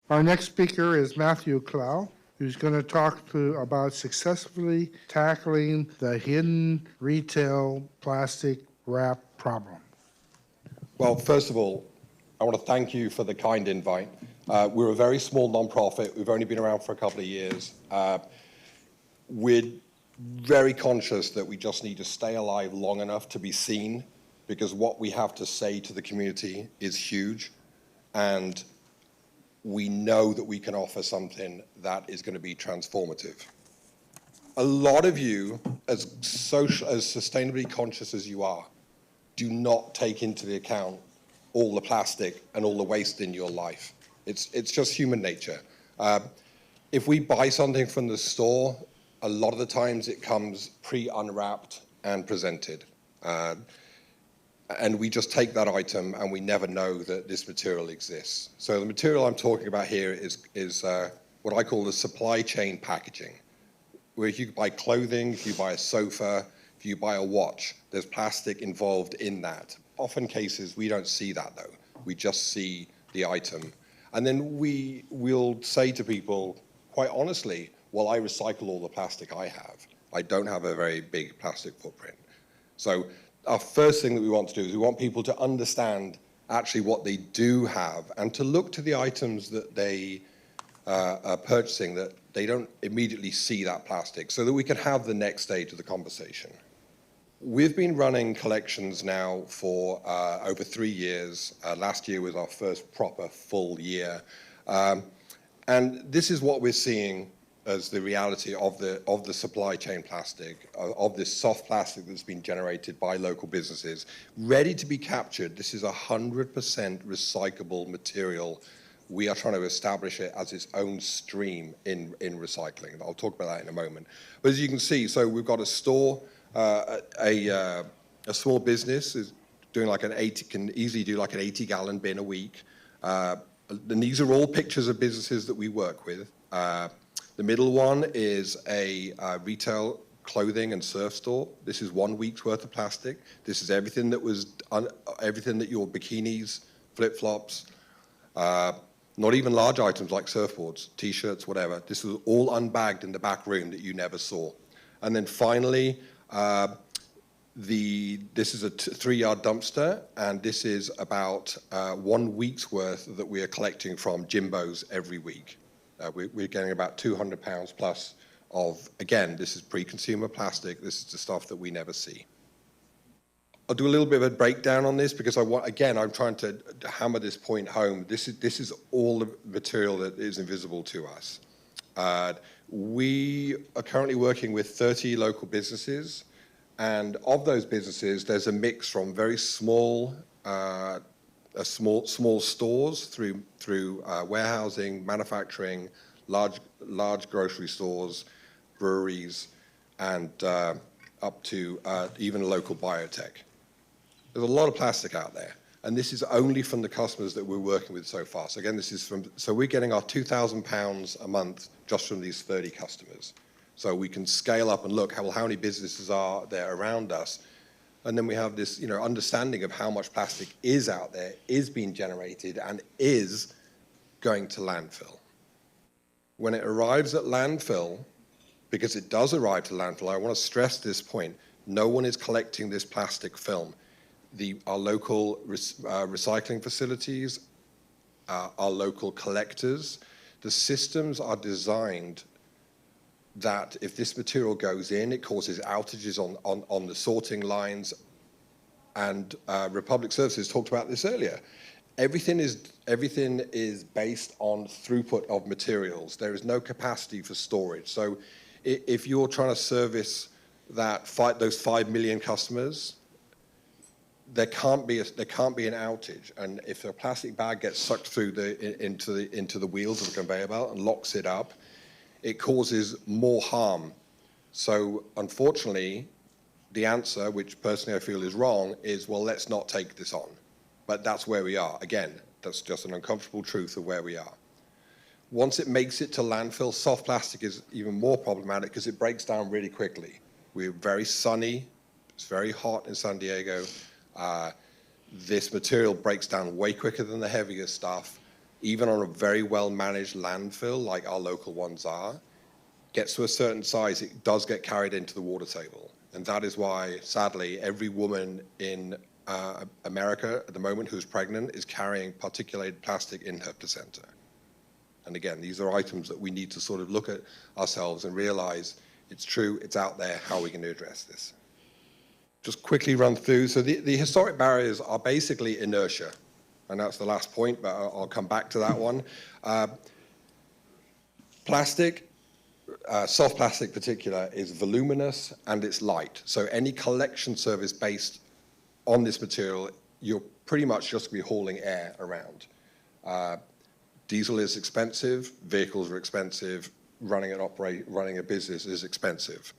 Our next speaker is Matthew Clough, who's going to talk about successfully tackling the hidden retail plastic wrap problem. Well, first of all, I want to thank you for the kind invite. We're a very small nonprofit. We've only been around for a couple of years. We're very conscious that we just need to stay alive long enough to be seen, because what we have to say to the community is huge, and we know that we can offer something that is going to be transformative. A lot of you, as sustainably conscious as you are, do not take into the account all the plastic and all the waste in your life. It's just human nature. If we buy something from the store, a lot of the times it comes pre-unwrapped and presented. And we just take that item and we never know that this material exists. So the material I'm talking about here is what I call the supply chain packaging, where if you buy clothing, if you buy a sofa, if you buy a watch, there's plastic involved in that. Often cases, we don't see that though. We just see the item. And then we'll say to people, quite honestly, well, I recycle all the plastic I have. I don't have a very big plastic footprint. So our first thing that we want to do is we want people to understand actually what they do have and to look to the items that they are purchasing, that they don't immediately see that plastic, so that we can have the next stage of the conversation. We've been running collections now for over 3 years. Last year was our first proper full year. And this is what we're seeing as the reality of the supply chain plastic, of this soft plastic that's been generated by local businesses, ready to be captured. This is 100% recyclable material. We are trying to establish it as its own stream in recycling. I'll talk about that in a moment. But as you can see, so we've got a store, a small business is doing like can easily do like an 80-gallon bin a week. And these are all pictures of businesses that we work with. The middle one is a retail clothing and surf store. This is 1 week's worth of plastic. This is everything that your bikinis, flip-flops, not even large items like surfboards, t-shirts, whatever. This was all unbagged in the back room that you never saw. And then finally, this is a 3-yard dumpster, and this is about 1 week's worth that we are collecting from Jimbo's every week. We're getting about 200 pounds plus of, again, this is pre-consumer plastic. This is the stuff that we never see. I'll do a little bit of a breakdown on this because I'm trying to hammer this point home. This is all the material that is invisible to us. We are currently working with 30 local businesses, and of those businesses, there's a mix from very small stores through warehousing, manufacturing, large grocery stores, breweries, and up to even local biotech. There's a lot of plastic out there, and this is only from the customers that we're working with so far. So again, so we're getting our £2,000 a month just from these 30 customers. So we can scale up and look how many businesses are there around us. And then we have this, understanding of how much plastic is out there, is being generated, and is going to landfill. When it arrives at landfill, because it does arrive to landfill, I want to stress this point, no one is collecting this plastic film. Our local recycling facilities, our local collectors, the systems are designed that if this material goes in, it causes outages on the sorting lines. And Republic Services talked about this earlier. Everything is based on throughput of materials. There is no capacity for storage. So if you're trying to service those 5 million customers, there can't be an outage. And if a plastic bag gets sucked through into the wheels of the conveyor belt and locks it up, it causes more harm. So unfortunately, the answer, which personally I feel is wrong, is, well, let's not take this on. But that's where we are. Again, that's just an uncomfortable truth of where we are. Once it makes it to landfill, soft plastic is even more problematic because it breaks down really quickly. We're very sunny. It's very hot in San Diego. This material breaks down way quicker than the heavier stuff. even on a very well-managed landfill like our local ones are, gets to a certain size, it does get carried into the water table. And that is why, sadly, every woman in America at the moment who's pregnant is carrying particulated plastic in her placenta. And again, these are items that we need to sort of look at ourselves and realize it's true, it's out there, how are we going to address this? Just quickly run through. So the historic barriers are basically inertia. And that's the last point, but I'll come back to that one. Plastic, soft plastic in particular, is voluminous and it's light. So any collection service based on this material, you're pretty much just going to be hauling air around. Diesel is expensive, vehicles are expensive, running a business is expensive.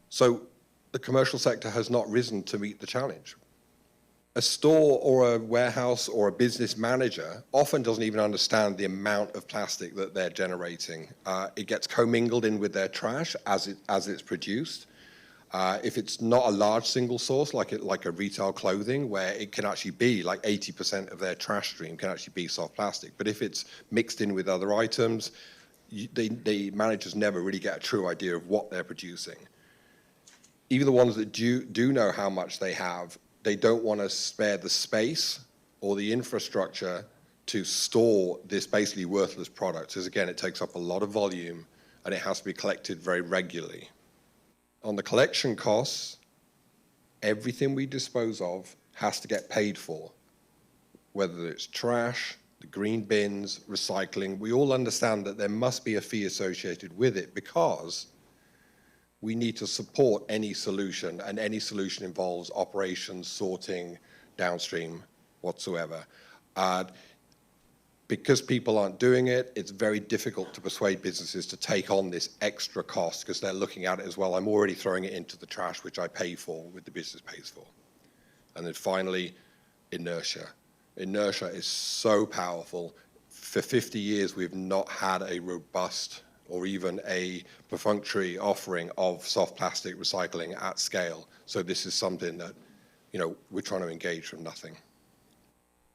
So the commercial sector has not risen to meet the challenge. A store or a warehouse or a business manager often doesn't even understand the amount of plastic that they're generating. It gets commingled in with their trash as it's produced. If it's not a large single source, like a retail clothing, where it can actually be like 80% of their trash stream can actually be soft plastic. But if it's mixed in with other items, the managers never really get a true idea of what they're producing. Even the ones that do know how much they have, they don't want to spare the space or the infrastructure to store this basically worthless product. Because again, it takes up a lot of volume and it has to be collected very regularly. On the collection costs, everything we dispose of has to get paid for, whether it's trash, the green bins, recycling. We all understand that there must be a fee associated with it because we need to support any solution, and any solution involves operations, sorting, downstream, whatsoever. Because people aren't doing it, it's very difficult to persuade businesses to take on this extra cost because they're looking at it as, well, I'm already throwing it into the trash, which I pay for, which the business pays for. And then finally, inertia. Inertia is so powerful. For 50 years, we've not had a robust or even a perfunctory offering of soft plastic recycling at scale. So this is something that, we're trying to engage from nothing.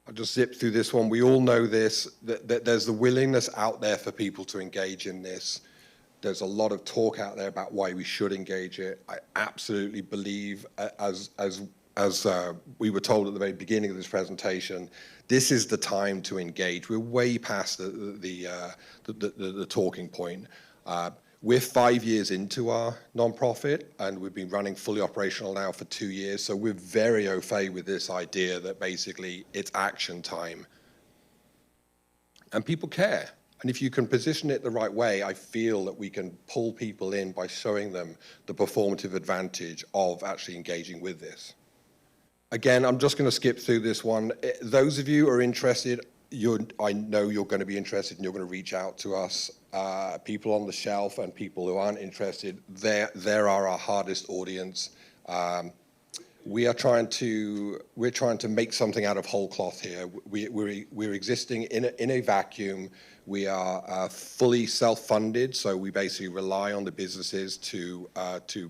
I'll just zip through this one. We all know this, that there's the willingness out there for people to engage in this. There's a lot of talk out there about why we should engage it. I absolutely believe, as we were told at the very beginning of this presentation, this is the time to engage. We're way past the talking point. We're 5 years into our nonprofit, and we've been running fully operational now for 2 years. So we're very au fait with this idea that basically it's action time. And people care. And if you can position it the right way, I feel that we can pull people in by showing them the performative advantage of actually engaging with this. Again, I'm just going to skip through this one. Those of you who are interested, I know you're going to be interested and you're going to reach out to us. People on the shelf and people who aren't interested, there are our hardest audience. We're trying to make something out of whole cloth here. We're existing in a vacuum. We are fully self-funded, so we basically rely on the businesses to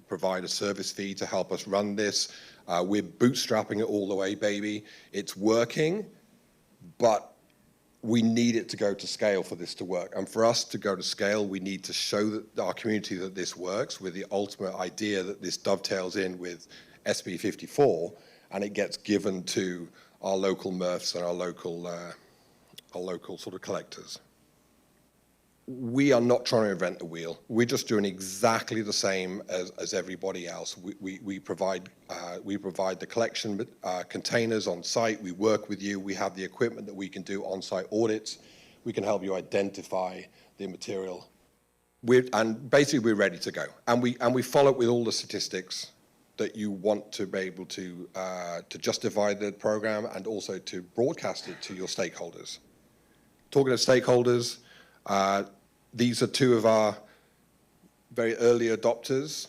provide a service fee to help us run this. We're bootstrapping it all the way, baby. It's working, but we need it to go to scale for this to work. And for us to go to scale, we need to show our community that this works, with the ultimate idea that this dovetails in with SB 54, and it gets given to our local MRFs and our local sort of collectors. We are not trying to invent the wheel. We're just doing exactly the same as everybody else. We provide the collection containers on site. We work with you. We have the equipment that we can do on-site audits. We can help you identify the material. And basically, we're ready to go. And we follow up with all the statistics that you want to be able to justify the program and also to broadcast it to your stakeholders. Talking to stakeholders, these are two of our very early adopters.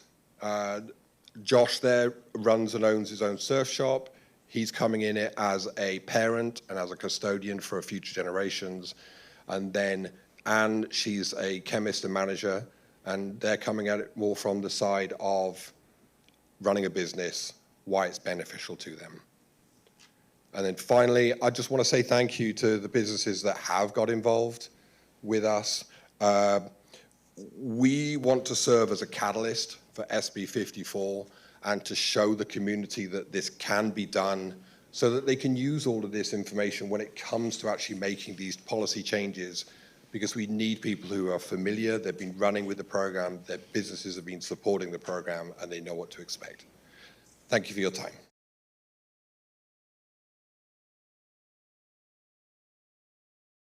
Josh there runs and owns his own surf shop. He's coming in it as a parent and as a custodian for future generations. And then Anne, she's a chemist and manager, and they're coming at it more from the side of running a business, why it's beneficial to them. And then finally, I just want to say thank you to the businesses that have got involved with us. We want to serve as a catalyst for SB 54 and to show the community that this can be done so that they can use all of this information when it comes to actually making these policy changes, because we need people who are familiar, they've been running with the program, their businesses have been supporting the program, and they know what to expect. Thank you for your time.